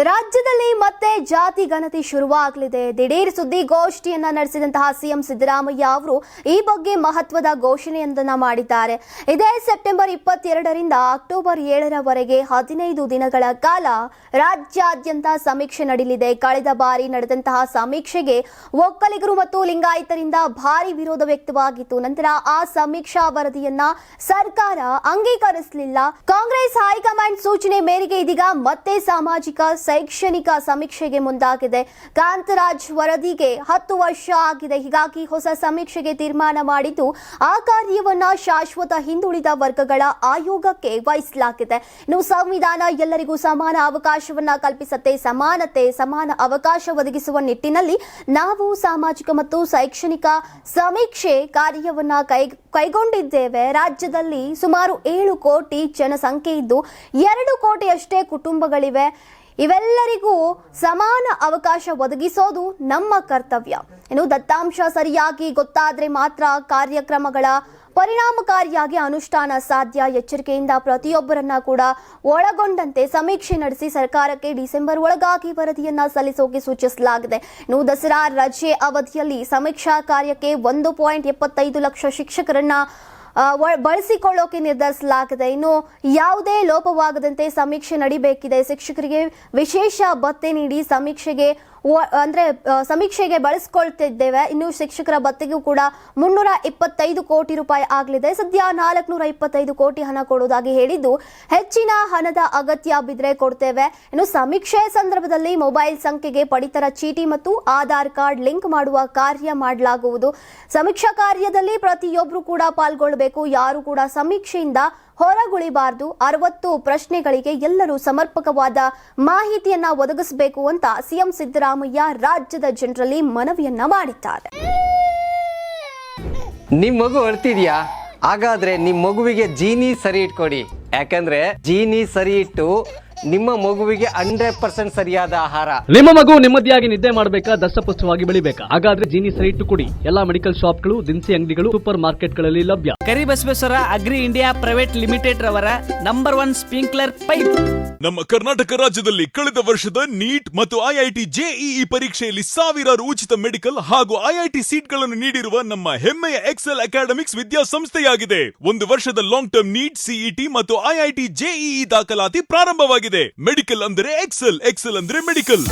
ರಾಜ್ಯದಲ್ಲಿ ಮತ್ತೆ ಜಾತಿ ಗಣತಿ ಶುರುವಾಗಲಿದೆ. ದಿಢೀರ್ ಸುದ್ದಿಗೋಷ್ಠಿಯನ್ನ ನಡೆಸಿದಂತಹ ಸಿಎಂ ಸಿದ್ದರಾಮಯ್ಯ ಅವರು ಈ ಬಗ್ಗೆ ಮಹತ್ವದ ಘೋಷಣೆಯೊಂದನ್ನು ಮಾಡಿದ್ದಾರೆ. ಇದೇ ಸೆಪ್ಟೆಂಬರ್ 22ರಿಂದ ಅಕ್ಟೋಬರ್ 7ರವರೆಗೆ 15 ದಿನಗಳ ಕಾಲ ರಾಜ್ಯಾದ್ಯಂತ ಸಮೀಕ್ಷೆ ನಡೆಯಲಿದೆ. ಕಳೆದ ಬಾರಿ ನಡೆದಂತಹ ಸಮೀಕ್ಷೆಗೆ ಒಕ್ಕಲಿಗರು ಮತ್ತು ಲಿಂಗಾಯತರಿಂದ ಭಾರಿ ವಿರೋಧ ವ್ಯಕ್ತವಾಗಿತ್ತು. ನಂತರ ಆ ಸಮೀಕ್ಷಾ ವರದಿಯನ್ನ ಸರ್ಕಾರ ಅಂಗೀಕರಿಸಲಿಲ್ಲ. ಕಾಂಗ್ರೆಸ್ ಹೈಕಮಾಂಡ್ ಸೂಚನೆ ಮೇರೆಗೆ ಇದೀಗ ಮತ್ತೆ ಸಾಮಾಜಿಕ ಶೈಕ್ಷಣಿಕ ಸಮೀಕ್ಷೆಗೆ ಮುಂದಾಗಿದೆ. ಕಾಂತರಾಜ್ ವರದಿಗೆ 10 ವರ್ಷ ಆಗಿದೆ. ಹೀಗಾಗಿ ಹೊಸ ಸಮೀಕ್ಷೆಗೆ ತೀರ್ಮಾನ ಮಾಡಿದ್ದು ಆ ಕಾರ್ಯವನ್ನ ಶಾಶ್ವತ ಹಿಂದುಳಿದ ವರ್ಗಗಳ ಆಯೋಗಕ್ಕೆ ವಹಿಸಲಾಗಿದೆ. ಇನ್ನು ಸಂವಿಧಾನ ಎಲ್ಲರಿಗೂ ಸಮಾನ ಅವಕಾಶವನ್ನ ಕಲ್ಪಿಸುತ್ತೆ. ಸಮಾನತೆ, ಸಮಾನ ಅವಕಾಶ ಒದಗಿಸುವ ನಿಟ್ಟಿನಲ್ಲಿ ನಾವು ಸಾಮಾಜಿಕ ಮತ್ತು ಶೈಕ್ಷಣಿಕ ಸಮೀಕ್ಷೆ ಕಾರ್ಯವನ್ನ ಕೈಗೊಂಡಿದ್ದೇವೆ. ರಾಜ್ಯದಲ್ಲಿ ಸುಮಾರು 7 ಕೋಟಿ ಜನಸಂಖ್ಯೆ ಇದ್ದು 2 ಕೋಟಿಯಷ್ಟೇ ಕುಟುಂಬಗಳಿವೆ. ಇವೆಲ್ಲರಿಗೂ ಸಮಾನ ಅವಕಾಶ ಒದಗಿಸೋದು ನಮ್ಮ ಕರ್ತವ್ಯ. ಇನ್ನು ದತ್ತಾಂಶ ಸರಿಯಾಗಿ ಗೊತ್ತಾದ್ರೆ ಮಾತ್ರ ಕಾರ್ಯಕ್ರಮಗಳ ಪರಿಣಾಮಕಾರಿಯಾಗಿ ಅನುಷ್ಠಾನ ಸಾಧ್ಯ. ಎಚ್ಚರಿಕೆಯಿಂದ ಪ್ರತಿಯೊಬ್ಬರನ್ನ ಕೂಡ ಒಳಗೊಂಡಂತೆ ಸಮೀಕ್ಷೆ ನಡೆಸಿ ಸರ್ಕಾರಕ್ಕೆ ಡಿಸೆಂಬರ್ ಒಳಗಾಗಿ ವರದಿಯನ್ನ ಸಲ್ಲಿಸೋಕೆ ಸೂಚಿಸಲಾಗಿದೆ. ಇನ್ನು ದಸರಾ ರಜೆ ಅವಧಿಯಲ್ಲಿ ಸಮೀಕ್ಷಾ ಕಾರ್ಯಕ್ಕೆ 1.75 ಲಕ್ಷ ಶಿಕ್ಷಕರನ್ನ ಬಳಸಿಕೊಳ್ಳೋಕೆ ನಿರ್ಧರಿಸಲಾಗಿದೆ. ಇನ್ನು ಯಾವುದೇ ಲೋಪವಾಗದಂತೆ ಸಮೀಕ್ಷೆ ನಡೀಬೇಕಿದೆ. ಶಿಕ್ಷಕರಿಗೆ ವಿಶೇಷ ಭತ್ಯೆ ನೀಡಿ ಸಮೀಕ್ಷೆಗೆ ಬಳಸಿಕೊಳ್ತಿದ್ದೇವೆ. ಇನ್ನು ಶಿಕ್ಷಕರ ಭತ್ಯೆಗೂ ಕೂಡ 325 ಕೋಟಿ ರೂಪಾಯಿ ಆಗಲಿದೆ. ಸದ್ಯ 425 ಕೋಟಿ ಹಣ ಕೊಡುವುದಾಗಿ ಹೇಳಿದ್ದು, ಹೆಚ್ಚಿನ ಹಣದ ಅಗತ್ಯ ಬಿದ್ದರೆ ಕೊಡ್ತೇವೆ. ಇನ್ನು ಸಮೀಕ್ಷೆ ಸಂದರ್ಭದಲ್ಲಿ ಮೊಬೈಲ್ ಸಂಖ್ಯೆಗೆ ಪಡಿತರ ಚೀಟಿ ಮತ್ತು ಆಧಾರ್ ಕಾರ್ಡ್ ಲಿಂಕ್ ಮಾಡುವ ಕಾರ್ಯ ಮಾಡಲಾಗುವುದು. ಸಮೀಕ್ಷಾ ಕಾರ್ಯದಲ್ಲಿ ಪ್ರತಿಯೊಬ್ಬರು ಕೂಡ ಪಾಲ್ಗೊಳ್ಳಬೇಕು. ಯಾರು ಕೂಡ ಸಮೀಕ್ಷೆಯಿಂದ ಹೊರಗುಳಿಬಾರದು. 60 ಪ್ರಶ್ನೆಗಳಿಗೆ ಎಲ್ಲರೂ ಸಮರ್ಪಕವಾದ ಮಾಹಿತಿಯನ್ನ ಒದಗಿಸಬೇಕು ಅಂತ ಸಿಎಂ ಸಿದ್ದರಾಮಯ್ಯ ರಾಜ್ಯದ ಜನರಲ್ಲಿ ಮನವಿಯನ್ನ ಮಾಡಿದ್ದಾರೆ. ನಿಮ್ ಮಗು ಅಳ್ತಿದ್ಯಾ? ಹಾಗಾದ್ರೆ ನಿಮ್ ಮಗುವಿಗೆ ಜೀನಿ ಸರಿ ಇಟ್ಕೊಡಿ. ಯಾಕಂದ್ರೆ ಜೀನಿ ಸರಿ ಇಟ್ಟು ನಿಮ್ಮ ಮಗುವಿಗೆ 100% ಸರಿಯಾದ ಆಹಾರ. ನಿಮ್ಮ ಮಗು ನೆಮ್ಮದಿಯಾಗಿ ನಿದ್ದೆ ಮಾಡಬೇಕಾ, ದಷ್ಟಪುಷ್ಟವಾಗಿ ಬೆಳಿಬೇಕಾ? ಹಾಗಾದ್ರೆ ಜೀನಿ ಸರಿ ಇಟ್ಟು ಕೊಡಿ. ಎಲ್ಲಾ ಮೆಡಿಕಲ್ ಶಾಪ್ಗಳು, ದಿನಸಿ ಅಂಗಡಿಗಳು, ಸೂಪರ್ ಮಾರ್ಕೆಟ್ಗಳಲ್ಲಿ ಲಭ್ಯ. Karibasaveshwara agri India private limited ರವರ ನಂಬರ್ 1 ಸ್ಪ್ರಿಂಕ್ಲರ್ ಪೈಪ್. ನಮ್ಮ ಕರ್ನಾಟಕ ರಾಜ್ಯದಲ್ಲಿ ಕಳೆದ ವರ್ಷದ ನೀಟ್ ಮತ್ತು ಐಐಟಿ ಜೆಇಇ ಪರೀಕ್ಷೆಯಲ್ಲಿ ಸಾವಿರಾರು ಉಚಿತ ಮೆಡಿಕಲ್ ಹಾಗೂ ಐಐಟಿ ಸೀಟ್ಗಳನ್ನು ನೀಡಿರುವ ನಮ್ಮ ಹೆಮ್ಮೆಯ ಎಕ್ಸೆಲ್ ಅಕಾಡೆಮಿಕ್ಸ್ ವಿದ್ಯಾಸಂಸ್ಥೆಯಾಗಿದೆ. 1 ವರ್ಷದ ಲಾಂಗ್ ಟರ್ಮ್ ನೀಟ್, ಸಿಇಟಿ ಮತ್ತು ಐಐಟಿ ಜೆಇಇ ದಾಖಲಾತಿ ಪ್ರಾರಂಭವಾಗಿದೆ. ಮೆಡಿಕಲ್ ಅಂದರೆ ಎಕ್ಸೆಲ್, ಎಕ್ಸೆಲ್ ಅಂದರೆ ಮೆಡಿಕಲ್.